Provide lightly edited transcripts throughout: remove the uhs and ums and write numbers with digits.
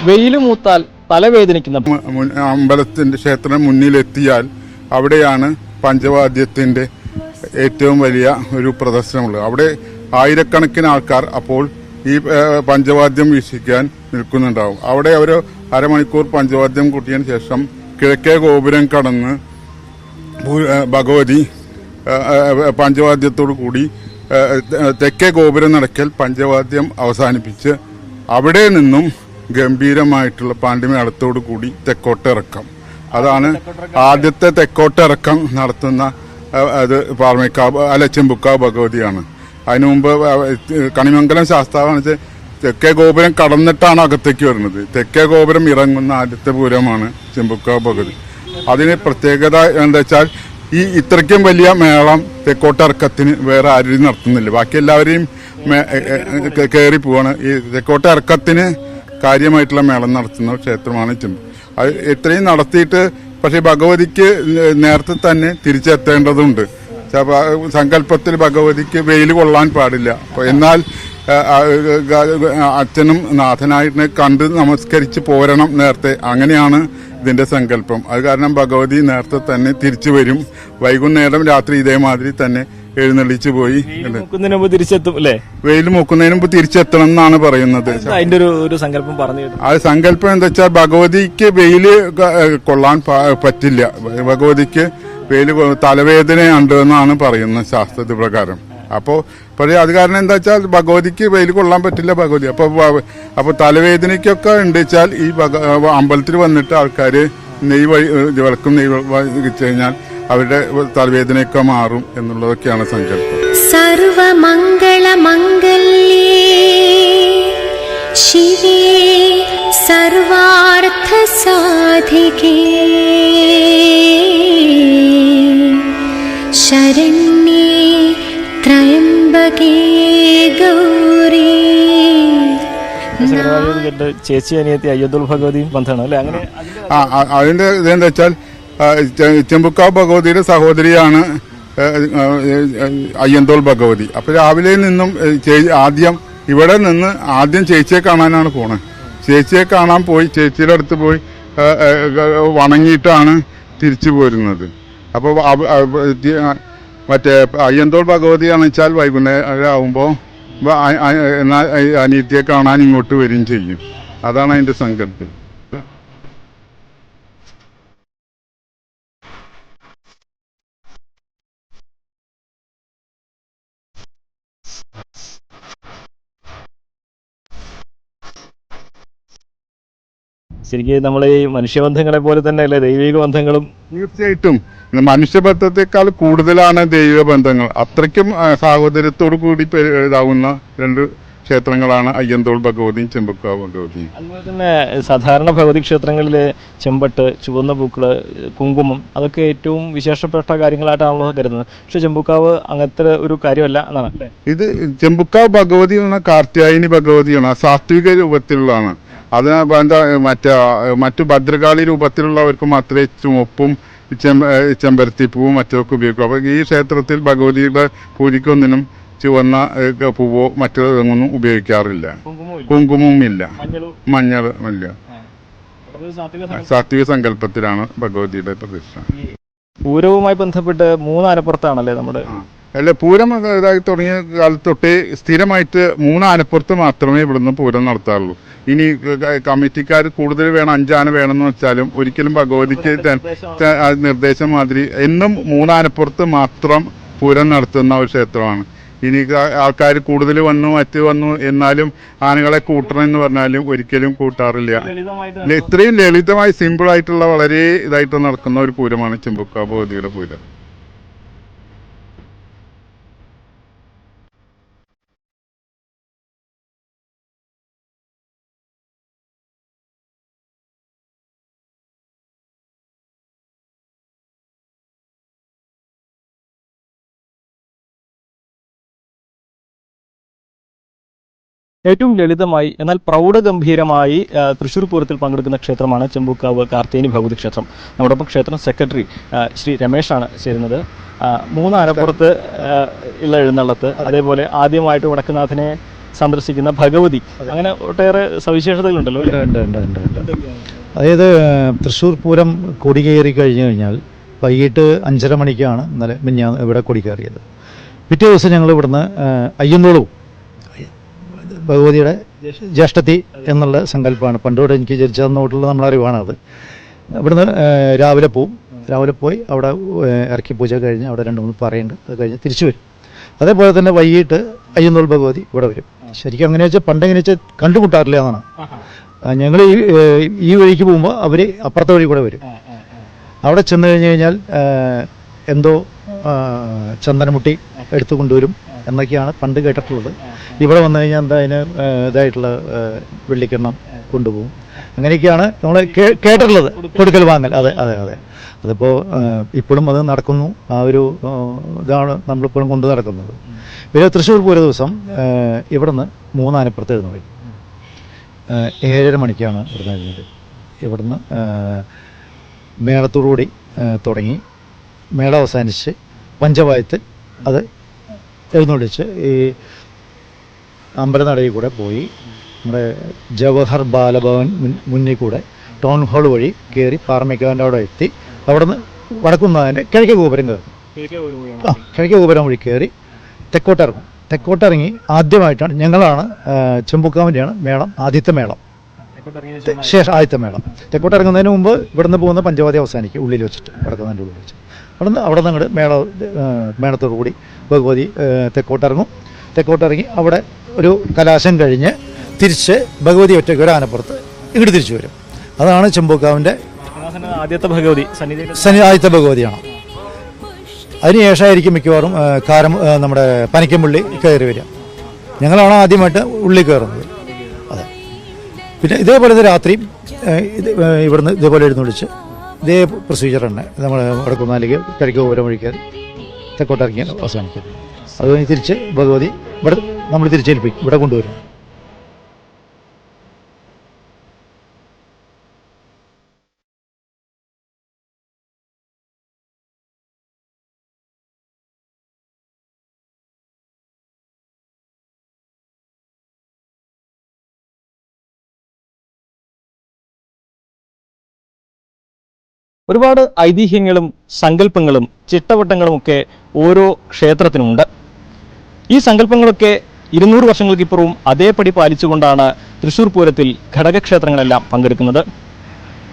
വെയിൽ മൂത്താൽ തലവേദനിക്കുന്ന അമ്പലത്തിന്റെ ക്ഷേത്രം മുന്നിലെത്തിയാൽ അവിടെയാണ് പഞ്ചവാദ്യത്തിന്റെ ഏറ്റവും വലിയ ഒരു പ്രദർശനമുള്ളത്. അവിടെ ആയിരക്കണക്കിന് ആൾക്കാർ അപ്പോൾ ഈ പഞ്ചവാദ്യം വീക്ഷിക്കാൻ നിൽക്കുന്നുണ്ടാവും. അവിടെ ഒരു അരമണിക്കൂർ പഞ്ചവാദ്യം കൂട്ടിയതിനു ശേഷം കിഴക്കേ ഗോപുരം കടന്ന് ഭഗവതി പഞ്ചവാദ്യത്തോടു കൂടി തെക്കേ ഗോപുരം നടക്കൽ പഞ്ചവാദ്യം അവസാനിപ്പിച്ച് അവിടെ നിന്നും ഗംഭീരമായിട്ടുള്ള പാണ്ഡിമേളത്തോടു കൂടി തെക്കോട്ടിറക്കം. അതാണ് ആദ്യത്തെ തെക്കോട്ടിറക്കം നടത്തുന്ന അത് പാർമേക്കാവ് ചെമ്പുക്കാവ് ഭഗവതിയാണ്. അതിനു മുമ്പ് കണിമംഗലം ശാസ്താവാണ് തെക്കേ ഗോപുരം കടന്നിട്ടാണ് അകത്തേക്ക് വരുന്നത്. തെക്കേ ഗോപുരം ഇറങ്ങുന്ന ആദ്യത്തെ പൂരമാണ് ചെമ്പുക്കാവ് ഭഗവതി. അതിന് പ്രത്യേകത എന്താ വെച്ചാൽ ഈ ഇത്രയ്ക്കും വലിയ മേളം തെക്കോട്ടിറക്കത്തിന് വേറെ ആരും നടത്തുന്നില്ല. ബാക്കി എല്ലാവരെയും കയറി പോവാണ്. ഈ തെക്കോട്ടിറക്കത്തിന് കാര്യമായിട്ടുള്ള മേളം നടത്തുന്ന ക്ഷേത്രമാണ് ചെമ്പ്. അത് ഇത്രയും നടത്തിയിട്ട് പക്ഷെ ഭഗവതിക്ക് നേരത്തെ തന്നെ തിരിച്ചെത്തേണ്ടതുണ്ട്. സങ്കല്പത്തിൽ ഭഗവതിക്ക് വെയിൽ കൊള്ളാൻ പാടില്ല. എന്നാൽ അച്ഛനും നാഥനായിട്ട് കണ്ട് നമസ്കരിച്ച് പോരണം നേരത്തെ. അങ്ങനെയാണ് ഇതിന്റെ സങ്കല്പം. അത് കാരണം ഭഗവതി നേരത്തെ തന്നെ തിരിച്ചു വരും. വൈകുന്നേരം രാത്രി ഇതേമാതിരി തന്നെ എഴുന്നള്ളിച്ചു പോയി തിരിച്ചെത്തും അല്ലേ? വെയിൽ മൂക്കുന്നതിന് മുമ്പ് തിരിച്ചെത്തണം എന്നാണ് പറയുന്നത്. അതിന്റെ ഒരു സങ്കല്പം പറഞ്ഞു. അത് സങ്കല്പം എന്താ വെച്ചാൽ ഭഗവതിക്ക് വെയില് കൊള്ളാൻ പറ്റില്ല. ഭഗവതിക്ക് വെയിൽ തലവേദന ഉണ്ട് എന്നാണ് പറയുന്നത് ശാസ്ത്രത്തിൽ പ്രകാരം. പക്ഷേ അത് കാരണം എന്താ വെച്ചാൽ ഭഗവതിക്ക് വെയിൽ കൊള്ളാൻ പറ്റില്ല ഭഗവതി. അപ്പൊ തലവേദനയ്ക്കൊക്കെ ഉണ്ട് വെച്ചാൽ ഈ അമ്പലത്തിൽ വന്നിട്ട് ആൾക്കാര് വിളക്കും നെയ് വെച്ച് കഴിഞ്ഞാൽ അവരുടെ തലവേദനയൊക്കെ മാറും എന്നുള്ളതൊക്കെയാണ് സങ്കല്പം. സർവമംഗളമംഗല്യേ ശിവേ സർവാർത്ഥ സാധികേ ശരണ്യേ ത്രയംബകേ ഗൗരീ. ചേച്ചി അനിയത്തി അയ്യന്തോൾ ഭഗവതിയും ബന്ധമാണ് അല്ലെ? അങ്ങനെ അതിന്റെ ഇതെന്താ വെച്ചാൽ ചെമ്പുക്കാവ് ഭഗവതിയുടെ സഹോദരിയാണ് അയ്യന്തോൾ ഭഗവതി. അപ്പൊ രാവിലെ നിന്നും ഇവിടെ നിന്ന് ആദ്യം ചേച്ചിയെ കാണാനാണ് പോണത്. ചേച്ചിയെ കാണാൻ പോയി ചേച്ചിയുടെ അടുത്ത് പോയി വണങ്ങിയിട്ടാണ് തിരിച്ചു പോരുന്നത്. അപ്പോൾ മറ്റേ അയ്യന്തോൾ ഭഗവതിയാണെന്ന് വെച്ചാൽ വൈകുന്നേരം ആവുമ്പോൾ അനിയത്തിയെ കാണാൻ ഇങ്ങോട്ട് വരികയും ചെയ്യും. അതാണ് അതിന്റെ സങ്കല്പം. ശരിക്കും നമ്മൾ ഈ മനുഷ്യബന്ധങ്ങളെ പോലെ തന്നെ അല്ലേ ദൈവിക ബന്ധങ്ങളും? തീർച്ചയായിട്ടും മനുഷ്യബന്ധത്തെക്കാൾ കൂടുതലാണ് ദൈവിക ബന്ധങ്ങൾ. അത്രയ്ക്കും സാഹോദര്യത്തോടു കൂടി ഇതാവുന്ന രണ്ട് ക്ഷേത്രങ്ങളാണ് അയ്യന്തോൾ ഭഗവതിയും ചെമ്പുക്കാവ് ഭഗവതിയും. അതുപോലെ തന്നെ സാധാരണ ഭഗവതി ക്ഷേത്രങ്ങളിലെ ചെമ്പട്ട്, ചുവന്ന പൂക്കള്, കുങ്കുമം അതൊക്കെ ഏറ്റവും വിശേഷപ്പെട്ട കാര്യങ്ങളായിട്ടാണല്ലോ കരുതുന്നത്. പക്ഷെ ചെമ്പുക്കാവ് അങ്ങനത്തെ ഒരു കാര്യമല്ല എന്നാണ് അല്ലേ? ഇത് ചെമ്പുക്കാവ് ഭഗവതി എന്ന കാർത്യായനി ഭഗവതിയാണ്. സാത്വിക രൂപത്തിലുള്ളതാണ്. അതിന് മറ്റു ഭദ്രകാളി രൂപത്തിലുള്ളവർക്ക് മാത്രമേ ചുമപ്പും ചെമ്പരത്തിപ്പൂവും മറ്റൊക്കെ ഉപയോഗിക്കും. അപ്പോൾ ഈ ക്ഷേത്രത്തിൽ ഭഗവതിയുടെ പൂജയ്ക്കൊന്നിനും ചുവന്ന പൂവോ മറ്റൊന്നും ഉപയോഗിക്കാറില്ല. കുങ്കുമവും ഇല്ല, മഞ്ഞളും ഇല്ല. സാത്വിക സങ്കല്പത്തിലാണ് ഭഗവതിയുടെ പ്രതിഷ്ഠ. പൂരവുമായി ബന്ധപ്പെട്ട് 3 ആനപ്പുറത്താണല്ലേ നമ്മുടെ? അല്ല, പൂരം ഇതായി തുടങ്ങിയ കാലത്ത് തൊട്ടേ സ്ഥിരമായിട്ട് 3 ആനപ്പുറത്ത് മാത്രമേ ഇവിടുന്ന് പൂരം നടത്താറുള്ളൂ. ഇനി കമ്മിറ്റിക്കാർ കൂടുതൽ വേണം, 5 ആന വേണമെന്ന് വെച്ചാലും ഒരിക്കലും ഭഗവതിക്ക് നിർദ്ദേശം മാതിരി എന്നും 3 ആനപ്പുറത്ത് മാത്രം പൂരം നടത്തുന്ന ഒരു ക്ഷേത്രമാണ്. ഇനി ആൾക്കാർ കൂടുതൽ വന്നു എന്നാലും ആനകളെ കൂട്ടണം എന്ന് പറഞ്ഞാലും ഒരിക്കലും കൂട്ടാറില്ല. ഇത്രയും ലളിതമായി സിമ്പിൾ ആയിട്ടുള്ള വളരെ ഇതായിട്ട് നടക്കുന്ന ഒരു പൂരമാണ് ചെമ്പുക്കാവ് ഭഗവതിയുടെ പൂരം. ഏറ്റവും ലളിതമായി എന്നാൽ പ്രൗഢഗംഭീരമായി തൃശ്ശൂർ പൂരത്തിൽ പങ്കെടുക്കുന്ന ക്ഷേത്രമാണ് ചെമ്പുക്കാവ് കാർത്തേനി ഭഗവതി ക്ഷേത്രം. നമ്മോടൊപ്പം ക്ഷേത്രം സെക്രട്ടറി ശ്രീ രമേശാണ് ചേരുന്നത്. 3 ആനപ്പുറത്ത് ഉള്ള എഴുന്നള്ളത്ത്, അതേപോലെ ആദ്യമായിട്ട് വടക്കുനാഥനെ സന്ദർശിക്കുന്ന ഭഗവതി, അങ്ങനെ ഒട്ടേറെ സവിശേഷതകളുണ്ടല്ലോ. ഉണ്ട്. അതായത് തൃശ്ശൂർ പൂരം കൊടികയറി കഴിഞ്ഞു കഴിഞ്ഞാൽ വൈകിട്ട് 5:30 മണിക്കാണ് ഇന്നലെ മിഞ്ഞാന്ന് ഇവിടെ കൊടികയറിയത്. പിറ്റേ ദിവസം ഞങ്ങൾ ഇവിടുന്ന് അയ്യന്തോളു ഭഗവതിയുടെ ജ്യേഷ്ഠത്തി എന്നുള്ള സങ്കല്പമാണ് പണ്ടോടെ എനിക്ക് ജനിച്ചതെന്നോട്ടുള്ള നമ്മളറിവാണത്. ഇവിടുന്ന് രാവിലെ പോയി അവിടെ ഇറക്കി പൂജ കഴിഞ്ഞ് അവിടെ 2-3 പറയുന്നുണ്ട്, അത് കഴിഞ്ഞ് തിരിച്ചു വരും. അതേപോലെ തന്നെ വൈകിട്ട് അയ്യന്തോൾ ഭഗവതി ഇവിടെ വരും. ശരിക്കും അങ്ങനെ വെച്ചാൽ പണ്ടെങ്ങനെ വെച്ചാൽ കണ്ടുമുട്ടാറില്ല എന്നാണ്. ഞങ്ങൾ ഈ വഴിക്ക് പോകുമ്പോൾ അവർ അപ്പുറത്തെ വഴി കൂടെ വരും. അവിടെ ചെന്ന് കഴിഞ്ഞ് കഴിഞ്ഞാൽ എന്തോ ചന്ദനമുട്ടി എടുത്തു കൊണ്ടുവരും എന്നൊക്കെയാണ് പണ്ട് കേട്ടിട്ടുള്ളത്. ഇവിടെ വന്നു കഴിഞ്ഞാൽ എന്താ അതിന് ഇതായിട്ടുള്ള വെള്ളിക്കെണ്ണം കൊണ്ടുപോകും. അങ്ങനെയൊക്കെയാണ് നമ്മൾ കേട്ടിട്ടുള്ളത്. കൊടുക്കൽ വാങ്ങൽ, അതെ. അതിപ്പോൾ ഇപ്പോഴും അത് നടക്കുന്നു. ആ ഒരു ഇതാണ് നമ്മളിപ്പോഴും കൊണ്ടു നടക്കുന്നത്. പിന്നെ തൃശ്ശൂർ പൂര ദിവസം ഇവിടുന്ന് 3 ആനപ്പുറത്ത് എഴുന്നള്ളി 7:30 മണിക്കാണ് ഇവിടുന്ന് എഴുന്നത്. ഇവിടുന്ന് മേളത്തോടുകൂടി തുടങ്ങി മേള അവസാനിച്ച് പഞ്ചവായത്തിൽ അത് എഴുന്നള്ളിച്ച് ഈ അമ്പലനടയിൽ കൂടെ പോയി നമ്മുടെ ജവഹർ ബാലഭവൻ മുന്നിൽ കൂടെ ടൗൺ ഹാൾ വഴി കയറി പാറമേക്കാവിൻ്റെ അവിടെ എത്തി അവിടുന്ന് വടക്കുന്നതിൻ്റെ കിഴക്കേ ഗോപുരം കയറും. കിഴക്കേ ഗോപുരം വഴി കയറി തെക്കോട്ടിറങ്ങി ആദ്യമായിട്ടാണ് ഞങ്ങളാണ് ചെമ്പൂക്കാവിൻ്റെയാണ് മേളം, ആദ്യത്തെ മേളം. ആദ്യത്തെ മേളം തെക്കോട്ടിറങ്ങുന്നതിന് മുമ്പ് ഇവിടുന്ന് പോകുന്ന പഞ്ചവാദ്യം അവസാനിക്കും ഉള്ളിൽ വെച്ചിട്ട്, വടക്കുന്നതിൻ്റെ ഉള്ളിൽ വെച്ച്. അവിടെ നിന്ന് അങ്ങോട്ട് മേളത്തോടു കൂടി ഭഗവതി തെക്കോട്ടിറങ്ങി അവിടെ ഒരു കലാശം കഴിഞ്ഞ് തിരിച്ച് ഭഗവതി ഒറ്റയ്ക്ക് ഒരു ആനപ്പുറത്ത് ഇങ്ങോട്ട് തിരിച്ചു വരും. അതാണ് ചെമ്പൂക്കാവിൻ്റെ ആദ്യത്തെ ഭഗവതി, ആദ്യത്തെ ഭഗവതിയാണ്. അതിനുശേഷമായിരിക്കും മിക്കവാറും നമ്മുടെ പനിക്കമ്പള്ളി കയറി വരിക. ഞങ്ങളാണ് ആദ്യമായിട്ട് ഉള്ളിൽ കയറുന്നത്. അതെ. പിന്നെ ഇതേപോലെ രാത്രി ഇവിടുന്ന് ഇതേപോലെ എഴുന്നള്ളിച്ച് ഇതേ പ്രൊസീജിയർ തന്നെ നമ്മൾ വടക്കുന്നാലേക്ക് കിഴക്ക് ഗോപുരം വഴി കയറി തെക്കോട്ടിറങ്ങി അവസാനിക്കുന്നത്. അത് കഴിഞ്ഞ് തിരിച്ച് ഭഗവതി ഇവിടെ നമ്മൾ തിരിച്ചേൽപ്പിക്കും, ഇവിടെ കൊണ്ടുവരും. ഒരുപാട് ഐതിഹ്യങ്ങളും സങ്കല്പങ്ങളും ചിട്ടവട്ടങ്ങളും ഒക്കെ ഓരോ ക്ഷേത്രത്തിനുമുണ്ട്. ഈ സങ്കല്പങ്ങളൊക്കെ 200 വർഷങ്ങൾക്കിപ്പുറവും അതേപടി പാലിച്ചുകൊണ്ടാണ് തൃശ്ശൂർ പൂരത്തിൽ ഘടകക്ഷേത്രങ്ങളെല്ലാം പങ്കെടുക്കുന്നത്.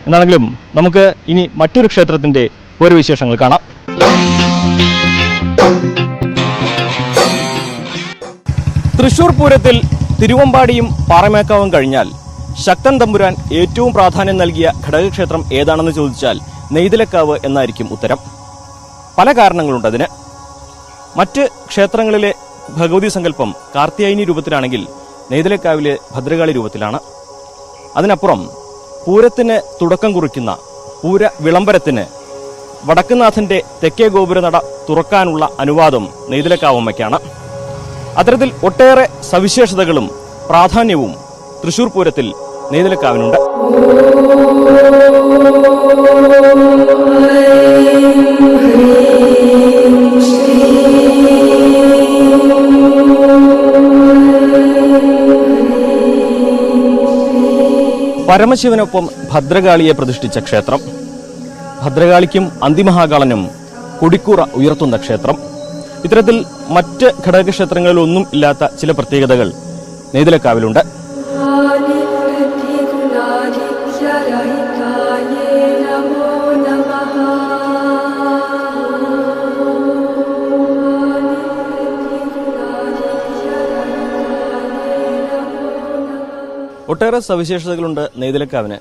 എന്നാണെങ്കിലും നമുക്ക് ഇനി മറ്റൊരു ക്ഷേത്രത്തിൻ്റെ ഓരോ വിശേഷങ്ങൾ കാണാം. തൃശ്ശൂർ പൂരത്തിൽ തിരുവമ്പാടിയും പാറമേക്കാവും കഴിഞ്ഞാൽ ശക്തൻ തമ്പുരാൻ ഏറ്റവും പ്രാധാന്യം നൽകിയ ഘടകക്ഷേത്രം ഏതാണെന്ന് ചോദിച്ചാൽ നെയ്തലക്കാവ് എന്നായിരിക്കും ഉത്തരം. പല കാരണങ്ങളുണ്ട് അതിന്. മറ്റ് ക്ഷേത്രങ്ങളിലെ ഭഗവതി സങ്കല്പം കാർത്യായനി രൂപത്തിലാണെങ്കിൽ നെയ്തലക്കാവിലെ ഭദ്രകാളി രൂപത്തിലാണ്. അതിനപ്പുറം പൂരത്തിന് തുടക്കം കുറിക്കുന്ന പൂര വിളംബരത്തിന് വടക്കുന്നാഥന്റെ തെക്കേ ഗോപുരനട തുറക്കാനുള്ള അനുവാദം നെയ്തലക്കാവമ്മയ്ക്കാണ്. അത്തരത്തിൽ ഒട്ടേറെ സവിശേഷതകളും പ്രാധാന്യവും തൃശ്ശൂർ പൂരത്തിൽ നെയ്തലക്കാവിനുണ്ട്. പരമശിവനൊപ്പം ഭദ്രകാളിയെ പ്രതിഷ്ഠിച്ച ക്ഷേത്രം, ഭദ്രകാളിക്കും അന്തിമഹാകാളനും കൊടിക്കൂറ ഉയർത്തുന്ന ക്ഷേത്രം. ഇത്തരത്തിൽ മറ്റ് ഘടകക്ഷേത്രങ്ങളിലൊന്നും ഇല്ലാത്ത ചില പ്രത്യേകതകൾ നെയ്തലക്കാവിലുണ്ട്. ഒട്ടേറെ സവിശേഷതകളുണ്ട് നെയ്തലക്കാവിന്.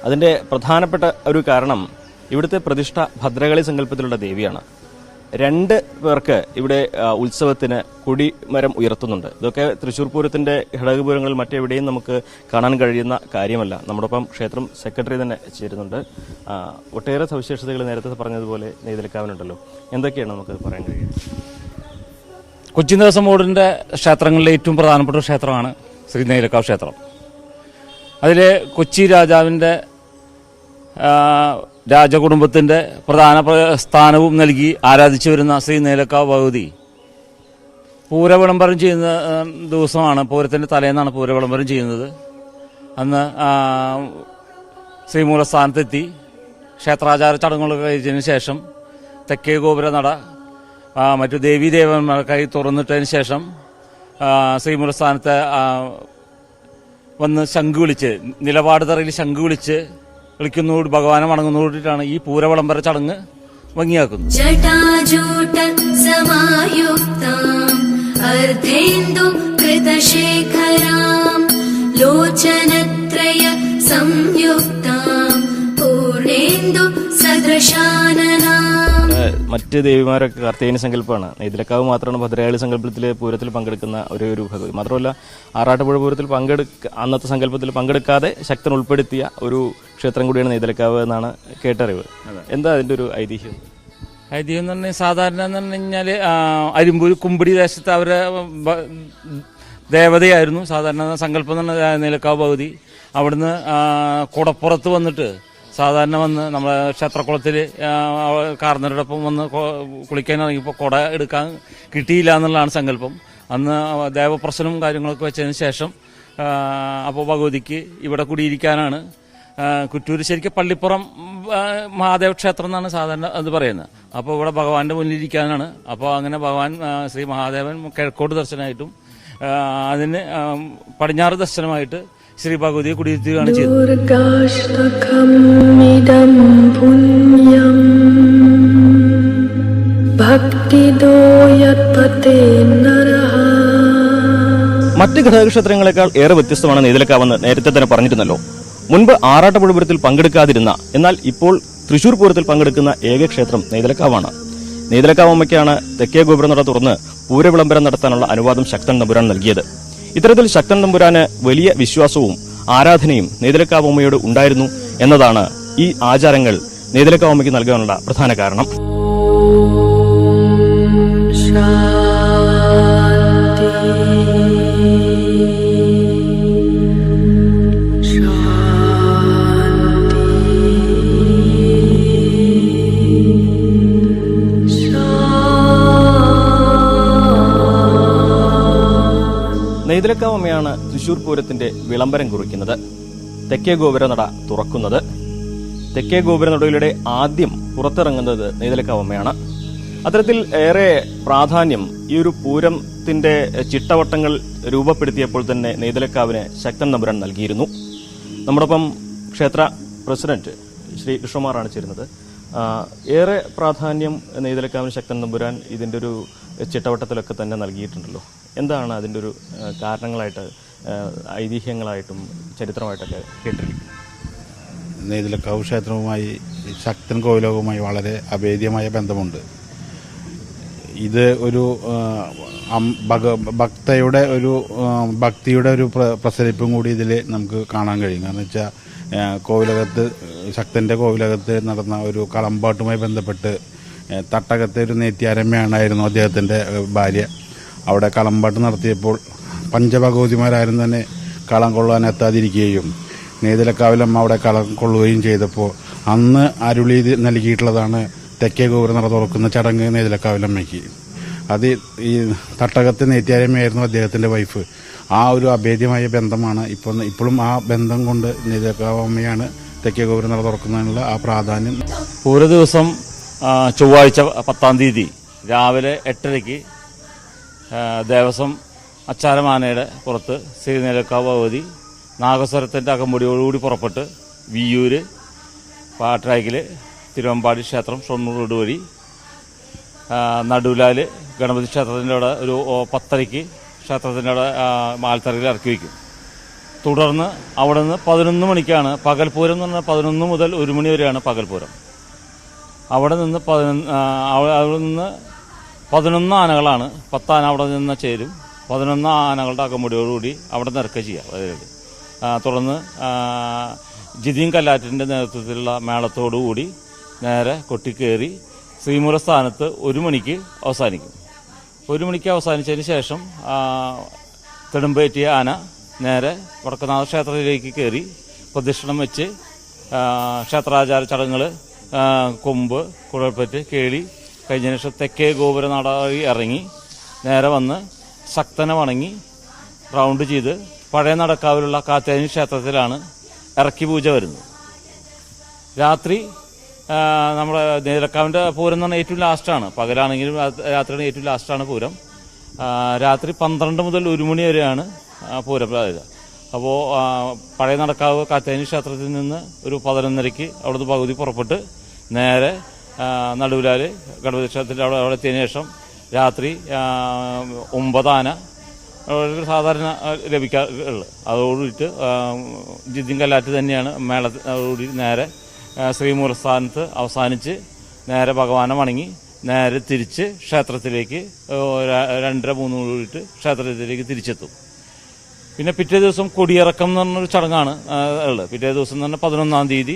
അതിൻ്റെ പ്രധാനപ്പെട്ട ഒരു കാരണം ഇവിടുത്തെ പ്രതിഷ്ഠ ഭദ്രകാളി സങ്കല്പത്തിലുള്ള ദേവിയാണ്. 2 പേർക്ക് ഇവിടെ ഉത്സവത്തിന് കൊടിമരം ഉയർത്തുന്നുണ്ട്. ഇതൊക്കെ തൃശ്ശൂർ പൂരത്തിന്റെ ഘടകപൂരങ്ങളിൽ മറ്റെവിടെയും നമുക്ക് കാണാൻ കഴിയുന്ന കാര്യമല്ല. നമ്മോടൊപ്പം ക്ഷേത്രം സെക്രട്ടറി തന്നെ ചേരുന്നുണ്ട്. ഒട്ടേറെ സവിശേഷതകൾ നേരത്തെ പറഞ്ഞതുപോലെ നെയ്തലക്കാവിനുണ്ടല്ലോ, എന്തൊക്കെയാണ് നമുക്ക് പറയാൻ കഴിയുക? കൊച്ചി ദേവസ്വം ബോർഡിന്റെ ക്ഷേത്രങ്ങളിലെ ഏറ്റവും പ്രധാനപ്പെട്ട ക്ഷേത്രമാണ് ശ്രീ നെയ്തലക്കാവ് ക്ഷേത്രം. അതിൽ കൊച്ചി രാജാവിൻ്റെ രാജകുടുംബത്തിൻ്റെ പ്രധാന സ്ഥാനവും നൽകി ആരാധിച്ചു വരുന്ന ശ്രീ നെയ്തലക്കാവ് ഭഗവതി പൂരവിളംബരം ചെയ്യുന്ന ദിവസമാണ്, പൂരത്തിൻ്റെ തലേന്നാണ് പൂരവിളംബരം ചെയ്യുന്നത്. അന്ന് ശ്രീമൂലസ്ഥാനത്തെത്തി ക്ഷേത്രാചാര ചടങ്ങുകളൊക്കെ കഴിച്ചതിന് ശേഷം തെക്കേ ഗോപുര നട മറ്റു ദേവീദേവന്മാർക്കായി തുറന്നിട്ടതിന് ശേഷം ശ്രീമൂലസ്ഥാനത്തെ വന്ന് ശംഖ് വിളിച്ച്, നിലപാട് തറയിൽ ശംഖ് വിളിക്കുന്നതോട് ഭഗവാനെ വണങ്ങുന്നതോടിട്ടാണ് ഈ പൂരവിളംബര ചടങ്ങ് ഭംഗിയാക്കുന്നത്. ജടാജൂട സമായുക്താം അർദ്ധേന്ദു കൃതശേഖരാം ലോചനത്രയ സംയുക്താം പൂർണേന്ദു സദൃശാനനാം. മറ്റ് ദേവിമാരൊക്കെ കാർത്തികേയ സങ്കല്പമാണ്. നെയ്തിലക്കാവ് മാത്രമാണ് ഭദ്രകാളി സങ്കല്പത്തിൽ പൂരത്തിൽ പങ്കെടുക്കുന്ന ഒരു ഭഗവതി. മാത്രമല്ല ആറാട്ടുപുഴ പൂരത്തിൽ അന്നത്തെ സങ്കല്പത്തിൽ പങ്കെടുക്കാതെ ശക്തൻ ഉൾപ്പെടുത്തിയ ഒരു ക്ഷേത്രം കൂടിയാണ് നെയ്തിലക്കാവ് എന്നാണ് കേട്ടറിവ്. എന്താ അതിന്റെ ഒരു ഐതിഹ്യം? ഐതിഹ്യം എന്ന് പറഞ്ഞാൽ സാധാരണ എന്ന് പറഞ്ഞു കഴിഞ്ഞാൽ അരിമ്പൂർ കുമ്പിടി ദേശത്ത് അവരെ ദേവതയായിരുന്നു സാധാരണ സങ്കല്പം എന്ന് പറഞ്ഞാൽ നെയ്തിലക്കാവ് ഭഗവതി. അവിടുന്ന് കുടപ്പുറത്ത് വന്നിട്ട് സാധാരണ വന്ന് നമ്മളെ ക്ഷേത്രക്കുളത്തിൽ കാർന്നവരോടൊപ്പം വന്ന് കുളിക്കാൻ ഇറങ്ങിയപ്പോൾ കുട എടുക്കാൻ കിട്ടിയില്ല എന്നുള്ളതാണ് സങ്കല്പം. അന്ന് ദേവപ്രശ്നവും കാര്യങ്ങളൊക്കെ വെച്ചതിന് ശേഷം അപ്പോൾ ഭഗവതിക്ക് ഇവിടെ കുടിയിരിക്കാനാണ്. കുറ്റൂർ ശരിക്കും പള്ളിപ്പുറം മഹാദേവ ക്ഷേത്രം എന്നാണ് സാധാരണ അത് പറയുന്നത്. അപ്പോൾ ഇവിടെ ഭഗവാന്റെ മുന്നിലിരിക്കാനാണ്. അപ്പോൾ അങ്ങനെ ഭഗവാൻ ശ്രീ മഹാദേവൻ കിഴക്കോട്ട് ദർശനമായിട്ടും അതിന് പടിഞ്ഞാറ് ദർശനമായിട്ട് ശ്രീ ഭഗവതിയെ കുടിയിരുത്തുകയാണ് ചെയ്തത്. മറ്റ് ഘടകക്ഷേത്രങ്ങളെക്കാൾ ഏറെ വ്യത്യസ്തമാണ് നെയ്തിലക്കാവെന്ന് നേരത്തെ തന്നെ പറഞ്ഞിരുന്നല്ലോ. മുൻപ് ആറാട്ടുപുഴ പൂരത്തിൽ പങ്കെടുക്കാതിരുന്ന, എന്നാൽ ഇപ്പോൾ തൃശൂർ പൂരത്തിൽ പങ്കെടുക്കുന്ന ഏക ക്ഷേത്രം നെയ്തിലക്കാവാണ്. നെയ്തിലക്കാവമ്മയ്ക്കാണ് തെക്കേ ഗോപുരനട തുറന്ന് പൂരവിളംബരം നടത്താനുള്ള അനുവാദം ശക്തൻ തമ്പുരാൻ നൽകിയത്. ഇത്തരത്തിൽ ശക്തൻ തമ്പുരാന് വലിയ വിശ്വാസവും ആരാധനയും നെയ്തിലക്കാവമ്മയോട് ഉണ്ടായിരുന്നു എന്നതാണ് ഈ ആചാരങ്ങൾ നെയ്തിലക്കാവമ്മയ്ക്ക് നൽകാനുള്ള പ്രധാന കാരണം. നെയ്തിലക്കാവമ്മയാണ് തൃശൂർ പൂരത്തിന്റെ വിളംബരം കുറിക്കുന്നത്, തെക്കേ ഗോപുരനട തുറക്കുന്നത്. തെക്കേ ഗോപുരനടയിലൂടെ ആദ്യം പുറത്തിറങ്ങുന്നത് നെയ്തിലക്കാവമ്മയാണ്. അത്തരത്തിൽ ഏറെ പ്രാധാന്യം ഈ ഒരു പൂരത്തിന്റെ ചിട്ടവട്ടങ്ങൾ രൂപപ്പെടുത്തിയപ്പോൾ തന്നെ നെയ്തിലക്കാവിന് ശക്തൻ തമ്പുരാൻ നൽകിയിരുന്നു. നമ്മോടൊപ്പം ക്ഷേത്ര പ്രസിഡന്റ് ശ്രീ കൃഷ്ണകുമാറാണ് ചേരുന്നത്. ഏറെ പ്രാധാന്യം നെയ്തിലക്കാവിന് ശക്തൻ തമ്പുരാൻ ഇതിന്റെ ഒരു ചിട്ടവട്ടത്തിലൊക്കെ തന്നെ നൽകിയിട്ടുണ്ടല്ലോ. എന്താണ് അതിൻ്റെ ഒരു കാരണങ്ങളായിട്ട് ഐതിഹ്യങ്ങളായിട്ടും ചരിത്രമായിട്ടൊക്കെ കേട്ടിരിക്കുന്നത്? നെയ്തിലക്കാവ് ക്ഷേത്രവുമായി ശക്തൻ കോവിലകവുമായി വളരെ അഭേദ്യമായ ബന്ധമുണ്ട്. ഇത് ഒരു ഭക്തിയുടെ ഒരു പ്രസരിപ്പും കൂടി ഇതിൽ നമുക്ക് കാണാൻ കഴിയും. കാരണം വെച്ചാൽ കോവിലകത്ത് ശക്തന്റെ കോവിലകത്ത് നടന്ന ഒരു കളമ്പാട്ടുമായി ബന്ധപ്പെട്ട് തട്ടകത്തെ ഒരു നെയ്ത്യാരമ്മയാണായിരുന്നു അദ്ദേഹത്തിന്റെ ഭാര്യ. അവിടെ കളമ്പാട്ട് നടത്തിയപ്പോൾ പഞ്ചഭഗവതിമാരാരും തന്നെ കളം കൊള്ളാൻ എത്താതിരിക്കുകയും നെയ്തിലക്കാവിലമ്മ അവിടെ കളം കൊള്ളുകയും ചെയ്തപ്പോൾ അന്ന് അരുളി നൽകിയിട്ടുള്ളതാണ് തെക്കേ ഗോപുരനട തുറക്കുന്ന ചടങ്ങ് നെയ്തിലക്കാവിലമ്മയ്ക്ക്. അത് ഈ തട്ടകത്തെ നെയ്ത്യാരമ്മയായിരുന്നു അദ്ദേഹത്തിന്റെ വൈഫ്. ആ ഒരു അഭേദ്യമായ ബന്ധമാണ് ഇപ്പോഴും ആ ബന്ധം കൊണ്ട് നെയ്തിലക്കാവമ്മയാണ് തെക്കേ ഗോപുരനട തുറക്കുന്നതിനുള്ള ആ പ്രാധാന്യം. പൂര ദിവസം ചൊവ്വാഴ്ച 10-ാം തീയതി രാവിലെ 8:30 ദേവസ്വം അച്ചാരമാനയുടെ പുറത്ത് ശ്രീ നെയ്തിലക്കാവ് ഭഗവതി നാഗസ്വരത്തിൻ്റെ അകമ്പടിയോടുകൂടി പുറപ്പെട്ട് വിയ്യൂര് പാട്രാക്കിൽ തിരുവമ്പാടി ക്ഷേത്രം ഷൊർണൂർ റോഡ് വഴി നടുവിലാല് ഗണപതി ക്ഷേത്രത്തിൻ്റെ അവിടെ ഒരു 10:30 ക്ഷേത്രത്തിൻ്റെ അവിടെ മാൽത്തറയിൽ ഇറക്കി വയ്ക്കും. തുടർന്ന് അവിടെ നിന്ന് 11 മണിക്കാണ് പകൽപൂരം എന്ന് പറഞ്ഞാൽ 11 മുതൽ 1 മണി വരെയാണ് പകൽപൂരം. അവിടെ നിന്ന് 11 ആനകളാണ്. 10 ആന അവിടെ നിന്ന് ചേരും. 11 ആനകളുടെ അകമ്പടിയോടുകൂടി അവിടെ നിന്ന് ഇറക്കുക ചെയ്യുക. അതായത് തുടർന്ന് ജിതിൻ കല്ലാറ്റിൻ്റെ നേതൃത്വത്തിലുള്ള മേളത്തോടുകൂടി നേരെ കൊട്ടിക്കേറി ശ്രീമൂലസ്ഥാനത്ത് 1 മണിക്ക് അവസാനിക്കും. 1 മണിക്ക് അവസാനിച്ചതിന് ശേഷം തെടുമ്പേറ്റിയ ആന നേരെ വടക്കുന്നാഥ ക്ഷേത്രത്തിലേക്ക് കയറി പ്രദക്ഷിണം വെച്ച് ക്ഷേത്രാചാര ചടങ്ങുകൾ കൊമ്പ്, കുഴൽപ്പറ്റ്, കേളി കഴിഞ്ഞ ശേഷം തെക്കേ ഗോപുരനട വഴി ഇറങ്ങി നേരെ വന്ന് ശക്തനെ വണങ്ങി റൗണ്ട് ചെയ്ത് പഴയ നടക്കാവിലുള്ള കാത്യായനി ക്ഷേത്രത്തിലാണ് ഇറക്കി പൂജ വരുന്നത്. രാത്രി നമ്മുടെ നെയ്തലക്കാവിൻ്റെ പൂരം എന്ന് പറഞ്ഞാൽ ഏറ്റവും ലാസ്റ്റാണ്. പകലാണെങ്കിലും രാത്രിയാണ് ഏറ്റവും ലാസ്റ്റാണ് പൂരം. രാത്രി 12 മുതൽ 1 മണി വരെയാണ് പൂരം. അപ്പോൾ പഴയ നടക്കാവ് കാത്യായനി ക്ഷേത്രത്തിൽ നിന്ന് ഒരു 11:30 അവിടുന്ന് പകുതി പുറപ്പെട്ട് നേരെ നടുവിലാൽ ഗണപതി ക്ഷേത്രത്തിൽ അവിടെ എത്തിയതിനു ശേഷം രാത്രി 9 ആന സാധാരണ ലഭിക്കാറുള്ളത്. അതോടുകൂടിയിട്ട് ജിദ്ദിങ്കല്ലാറ്റ് തന്നെയാണ് മേളത്തോടുകൂടി നേരെ ശ്രീമൂലസ്ഥാനത്ത് അവസാനിച്ച് നേരെ ഭഗവാനെ വണങ്ങി നേരെ തിരിച്ച് ക്ഷേത്രത്തിലേക്ക് 2:30-3 കൂടിയിട്ട് ക്ഷേത്രത്തിലേക്ക് തിരിച്ചെത്തും. പിന്നെ പിറ്റേ ദിവസം കൊടിയിറക്കം എന്ന് പറഞ്ഞൊരു ചടങ്ങാണ് ഉള്ളത്. പിറ്റേ ദിവസം എന്ന് പറഞ്ഞാൽ 11-ാം തീയതി